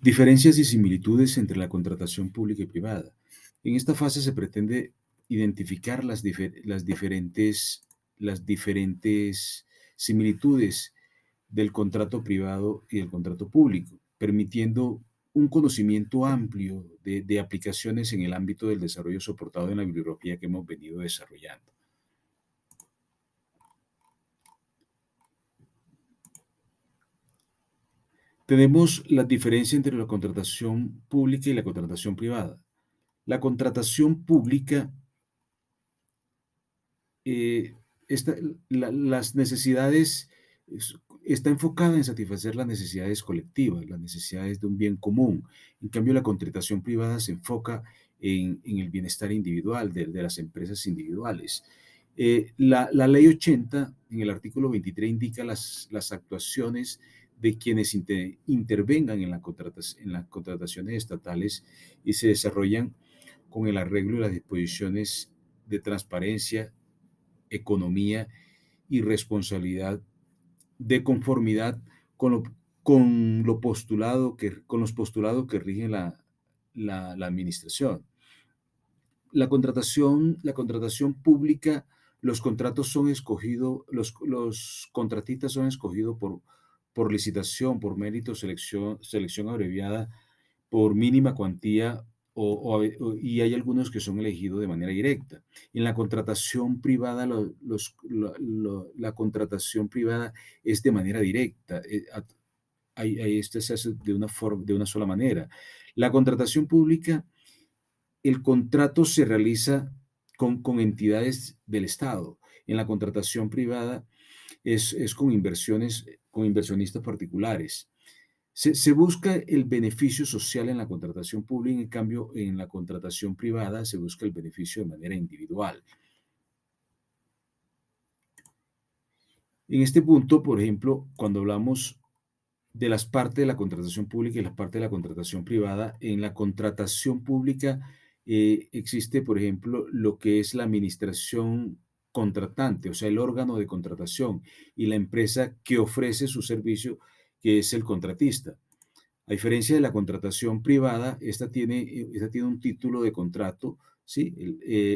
Diferencias y similitudes entre la contratación pública y privada. En esta fase se pretende identificar las diferentes similitudes del contrato privado y del contrato público, permitiendo un conocimiento amplio de aplicaciones en el ámbito del desarrollo soportado en la bibliografía que hemos venido desarrollando. Tenemos la diferencia entre la contratación pública y la contratación privada. La contratación pública eh, las necesidades, está enfocada en satisfacer las necesidades colectivas, las necesidades de un bien común. En cambio, la contratación privada se enfoca en el bienestar individual de las empresas individuales. La ley 80, en el artículo 23, indica las actuaciones de quienes intervengan en las contrataciones estatales y se desarrollan con el arreglo y las disposiciones de transparencia, economía y responsabilidad de conformidad con con los postulados que rigen la administración. La contratación pública, los contratos son escogidos, los contratistas son escogidos por licitación, por mérito, selección abreviada, por mínima cuantía y hay algunos que son elegidos de manera directa. En la contratación privada, la contratación privada es de manera directa. Este se hace de una sola manera. La contratación pública, el contrato se realiza con entidades del Estado. En la contratación privada es con inversionistas particulares. Se busca el beneficio social en la contratación pública, en cambio, en la contratación privada se busca el beneficio de manera individual. En este punto, por ejemplo, cuando hablamos de las partes de la contratación pública y las partes de la contratación privada, en la contratación pública existe, por ejemplo, lo que es la administración contratante, o sea, el órgano de contratación, y la empresa que ofrece su servicio, que es el contratista. A diferencia de la contratación privada, esta tiene un título de contrato, ¿sí?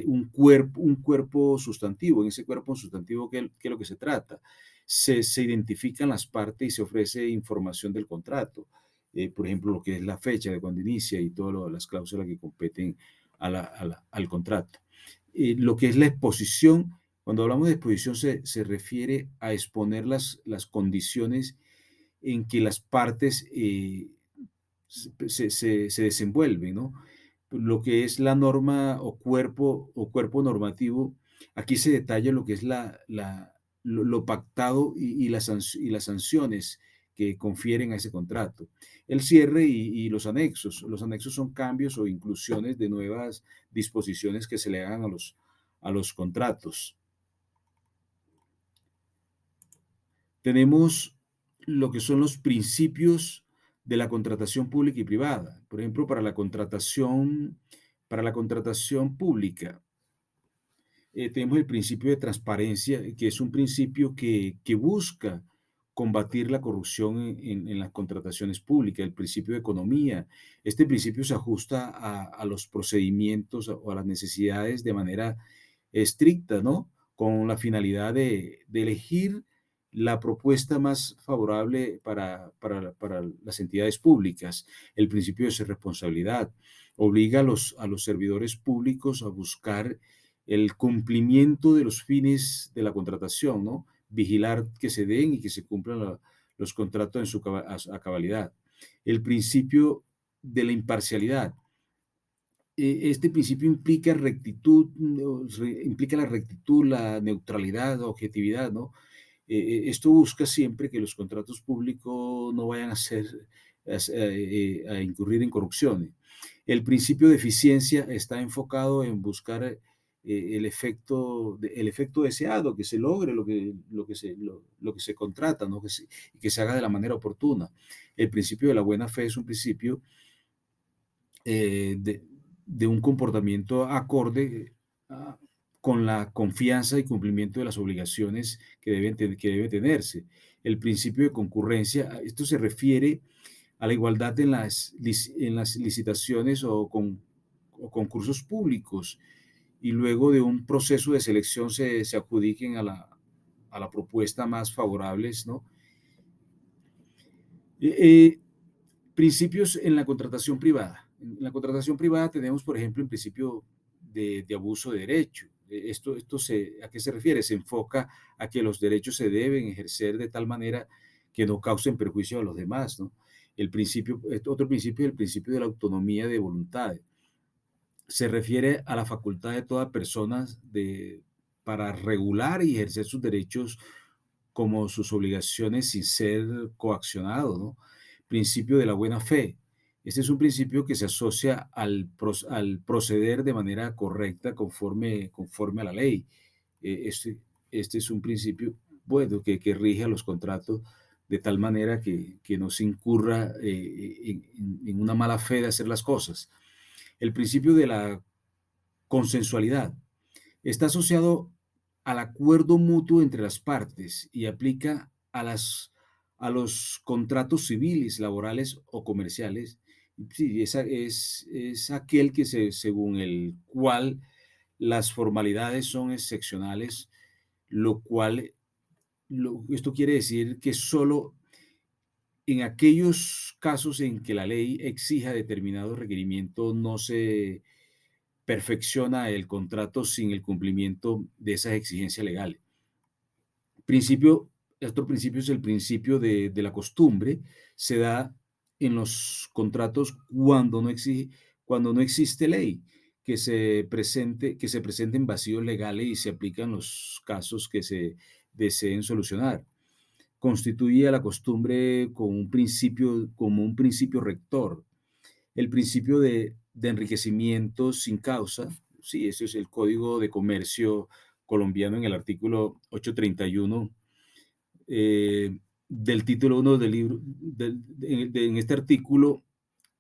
Un cuerpo sustantivo. En ese cuerpo sustantivo, ¿qué es lo que se trata? Se identifican las partes y se ofrece información del contrato. Por ejemplo, lo que es la fecha de cuando inicia y todas las cláusulas que competen al contrato. Lo que es la exposición, cuando hablamos de exposición se refiere a exponer las condiciones en que las partes se desenvuelven, ¿no? Lo que es la norma o cuerpo normativo, aquí se detalla lo que es lo pactado y las sanciones que confieren a ese contrato. El cierre y los anexos. Los anexos son cambios o inclusiones de nuevas disposiciones que se le hagan a los contratos. Tenemos lo que son los principios de la contratación pública y privada. Por ejemplo, para la contratación pública, tenemos el principio de transparencia, que es un principio que busca combatir la corrupción en las contrataciones públicas, el principio de economía. Este principio se ajusta a los procedimientos o a las necesidades de manera estricta, ¿no? Con la finalidad de elegir la propuesta más favorable para las entidades públicas. El principio de responsabilidad obliga a los servidores públicos a buscar el cumplimiento de los fines de la contratación, ¿no? Vigilar que se den y que se cumplan los contratos a cabalidad. El principio de la imparcialidad. Este principio implica rectitud, implica la rectitud, la neutralidad, objetividad, ¿no? Esto busca siempre que los contratos públicos no vayan a incurrir en corrupción. El principio de eficiencia está enfocado en buscar el efecto deseado, que se logre lo que se contrata, ¿no? Que se haga de la manera oportuna. El principio de la buena fe es un principio de un comportamiento acorde ah, con la confianza y cumplimiento de las obligaciones que debe tenerse. El principio de concurrencia, esto se refiere a la igualdad en en las licitaciones o concursos públicos y luego de un proceso de selección se adjudiquen a la propuesta más favorables, ¿no? Eh, eh, Principios en la contratación privada. En la contratación privada tenemos, por ejemplo, el principio de abuso de derecho. ¿A qué se refiere? Se enfoca a que los derechos se deben ejercer de tal manera que no causen perjuicio a los demás, ¿no? Otro principio es el principio de la autonomía de voluntad. Se refiere a la facultad de toda persona para regular y ejercer sus derechos como sus obligaciones sin ser coaccionado, ¿no? Principio de la buena fe. Este es un principio que se asocia al proceder de manera correcta conforme a la ley. Eh, Este, este es un principio bueno que rige a los contratos de tal manera que no se incurra en una mala fe de hacer las cosas. El principio de la consensualidad está asociado al acuerdo mutuo entre las partes y aplica a los contratos civiles, laborales o comerciales. Sí, es aquel según el cual las formalidades son excepcionales, lo cual, esto quiere decir que solo en aquellos casos en que la ley exija determinados requerimientos no se perfecciona el contrato sin el cumplimiento de esas exigencias legales. Principio, Otro principio es el principio de la costumbre. Se da en los contratos cuando no existe ley, que se presenten vacíos legales y se aplican los casos que se deseen solucionar. Constituye a la costumbre como un principio rector. El principio de enriquecimiento sin causa, sí, ese es el Código de Comercio colombiano en el artículo 831 del título 1 del libro. En este artículo,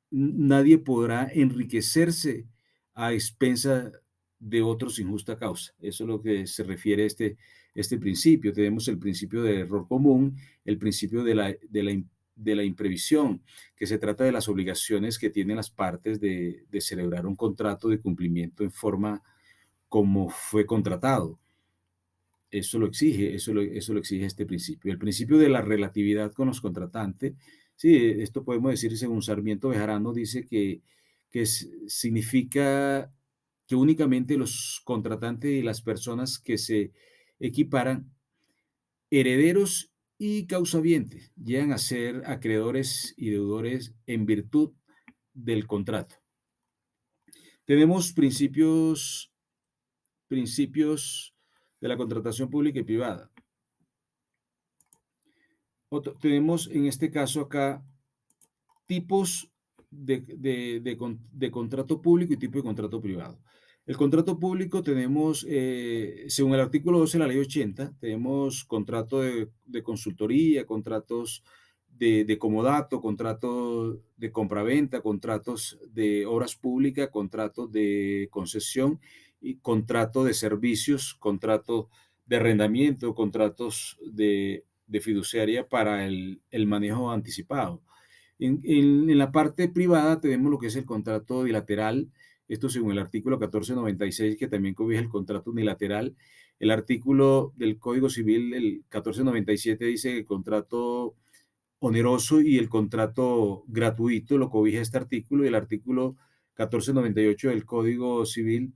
nadie podrá enriquecerse a expensa de otros sin justa causa. Eso es lo que se refiere a este principio. Tenemos el principio de error común, el principio de la imprevisión, que se trata de las obligaciones que tienen las partes de celebrar un contrato de cumplimiento en forma como fue contratado. Eso lo exige este principio. El principio de la relatividad con los contratantes, sí, esto podemos decir, según Sarmiento Bejarano, dice significa que únicamente los contratantes y las personas que se equiparan, herederos y causavientes, llegan a ser acreedores y deudores en virtud del contrato. Tenemos principios de la contratación pública y privada. Tenemos en este caso acá tipos de contrato público y tipo de contrato privado. El contrato público tenemos, según el artículo 12 de la ley 80, tenemos contrato de consultoría, contratos de comodato, contratos de compraventa, contratos de obras públicas, contratos de concesión y contrato de servicios, contrato de arrendamiento, contratos de fiduciaria para el manejo anticipado. En la parte privada tenemos lo que es el contrato bilateral, esto según el artículo 1496, que también cobija el contrato unilateral. El artículo del Código Civil, el 1497, dice que el contrato oneroso y el contrato gratuito lo cobija este artículo, y el artículo 1498 del Código Civil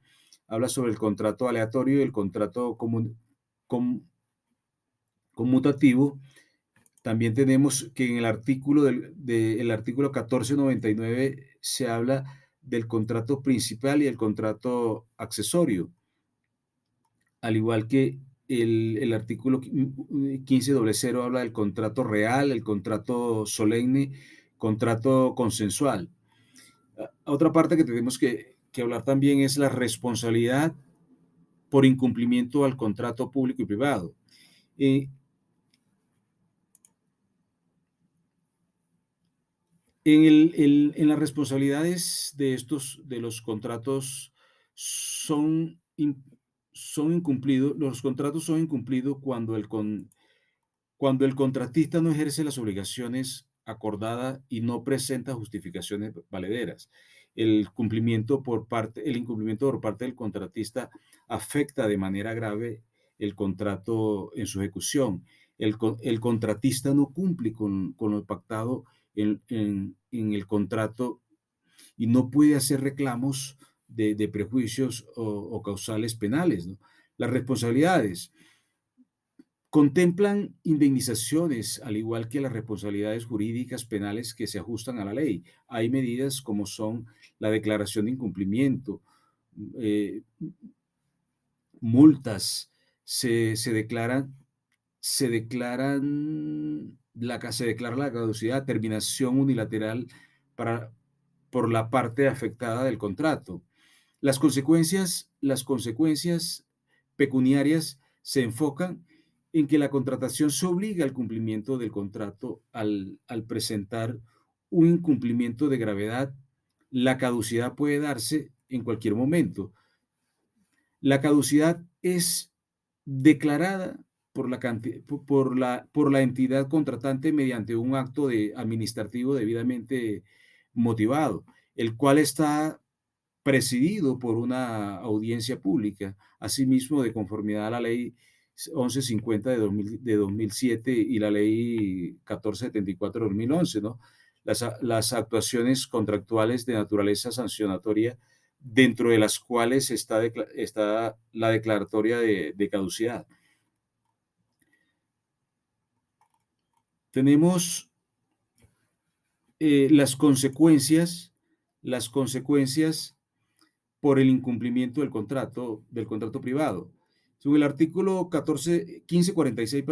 habla sobre el contrato aleatorio y el contrato conmutativo. También tenemos que en el el artículo 1499 se habla del contrato principal y el contrato accesorio, al igual que el artículo 1500 habla del contrato real, el contrato solemne, contrato consensual. Otra parte que tenemos que hablar también es la responsabilidad por incumplimiento al contrato público y privado. Eh, en las responsabilidades de los contratos son, son incumplidos, los contratos son incumplidos cuando el contratista no ejerce las obligaciones acordada y no presenta justificaciones valederas. El incumplimiento por parte del contratista afecta de manera grave el contrato en su ejecución. El contratista no cumple con lo pactado en el contrato y no puede hacer reclamos de prejuicios o causales penales, ¿no? Las responsabilidades contemplan indemnizaciones, al igual que las responsabilidades jurídicas penales que se ajustan a la ley. Hay medidas como son la declaración de incumplimiento, eh, multas, se declaran, se declara la caducidad, terminación unilateral para, por la parte afectada del contrato. Las consecuencias pecuniarias se enfocan en que la contratación se obliga al cumplimiento del contrato al presentar un incumplimiento de gravedad. La caducidad puede darse en cualquier momento. La caducidad es declarada por la entidad contratante mediante un acto administrativo debidamente motivado, el cual está presidido por una audiencia pública, asimismo de conformidad a la ley 1150 de 2007 y la ley 1474 de 2011, ¿no? Las actuaciones contractuales de naturaleza sancionatoria, dentro de las cuales está la declaratoria de caducidad. Tenemos las consecuencias por el incumplimiento del contrato privado. Según el artículo 1546,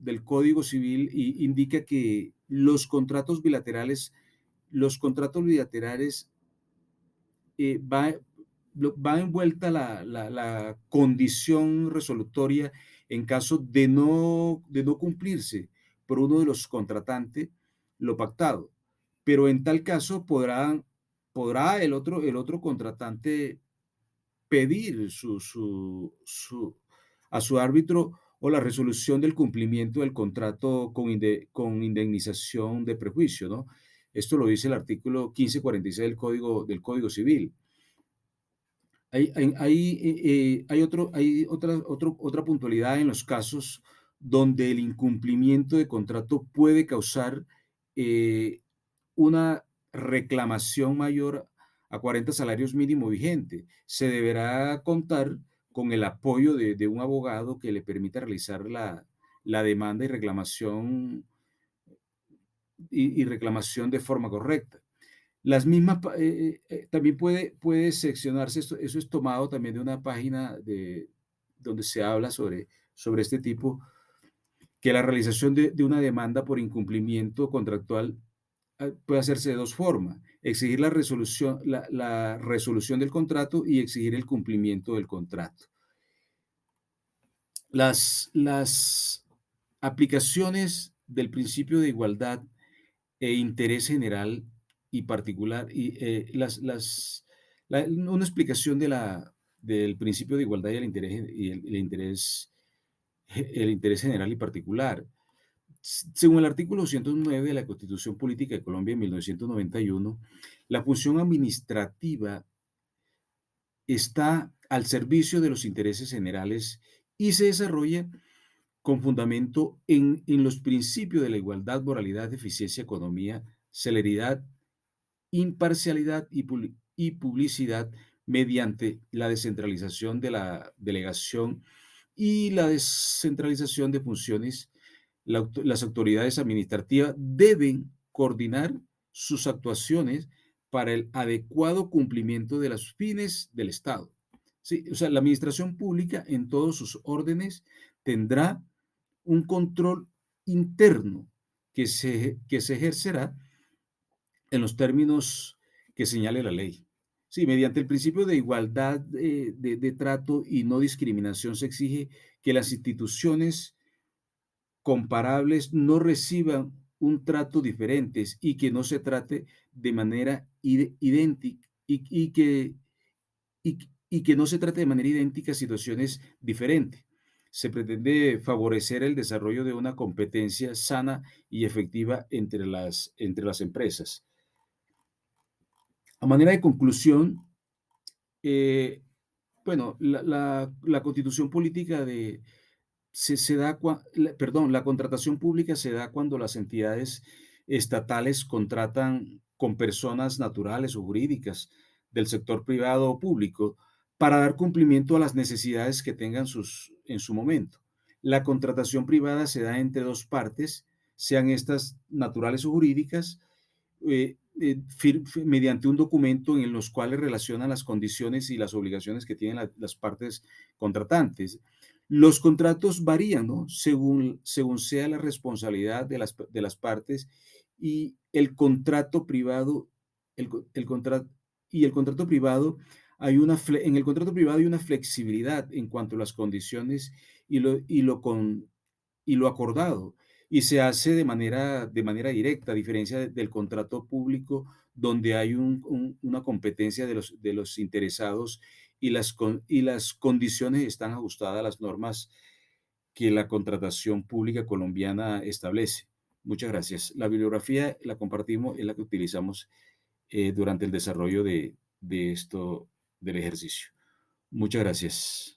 del Código Civil, indica que los contratos bilaterales va envuelta la condición resolutoria en caso de no cumplirse por uno de los contratantes lo pactado. Pero en tal caso podrá el otro contratante pedir a su árbitro o la resolución del cumplimiento del contrato con indemnización de prejuicio, ¿no? Esto lo dice el artículo 1546 del Código Civil. Hay otra puntualidad en los casos donde el incumplimiento de contrato puede causar eh, una reclamación mayor a 40 salarios mínimo vigente. Se deberá contar con el apoyo de un abogado que le permita realizar la demanda y reclamación de forma correcta. Las mismas, también puede seccionarse, eso es tomado también de una página donde se habla sobre este tipo, que la realización de una demanda por incumplimiento contractual puede hacerse de dos formas: exigir la resolución del contrato y exigir el cumplimiento del contrato. Las aplicaciones del principio de igualdad e interés general y particular, una explicación del principio de igualdad y el interés general y particular. Según el artículo 209 de la Constitución Política de Colombia en 1991, la función administrativa está al servicio de los intereses generales y se desarrolla con fundamento en los principios de la igualdad, moralidad, eficiencia, economía, celeridad, imparcialidad y publicidad, mediante la descentralización de la delegación y la descentralización de funciones. Las autoridades administrativas deben coordinar sus actuaciones para el adecuado cumplimiento de los fines del Estado. Sí, o sea, la administración pública en todos sus órdenes tendrá un control interno que se ejercerá en los términos que señale la ley. Sí, mediante el principio de igualdad de trato y no discriminación se exige que las instituciones comparables no reciban un trato diferente y que no se trate de manera idéntica y que no se trate de manera idéntica situaciones diferentes. se pretende favorecer el desarrollo de una competencia sana y efectiva entre las empresas. A manera de conclusión, eh, bueno, la constitución política se da, perdón, la contratación pública se da cuando las entidades estatales contratan con personas naturales o jurídicas del sector privado o público para dar cumplimiento a las necesidades que tengan en su momento. La contratación privada se da entre dos partes, sean estas naturales o jurídicas, mediante un documento en los cuales relacionan las condiciones y las obligaciones que tienen las partes contratantes. Los contratos varían, ¿no? Según sea la responsabilidad de las partes y el contrato privado, el contrato, y el contrato privado, en el contrato privado hay una flexibilidad en cuanto a las condiciones y lo acordado, y se hace de manera directa, a diferencia del contrato público, donde hay una competencia de los interesados y las condiciones están ajustadas a las normas que la contratación pública colombiana establece. Muchas gracias. La bibliografía la compartimos, es la que utilizamos durante el desarrollo de esto, del ejercicio. Muchas gracias.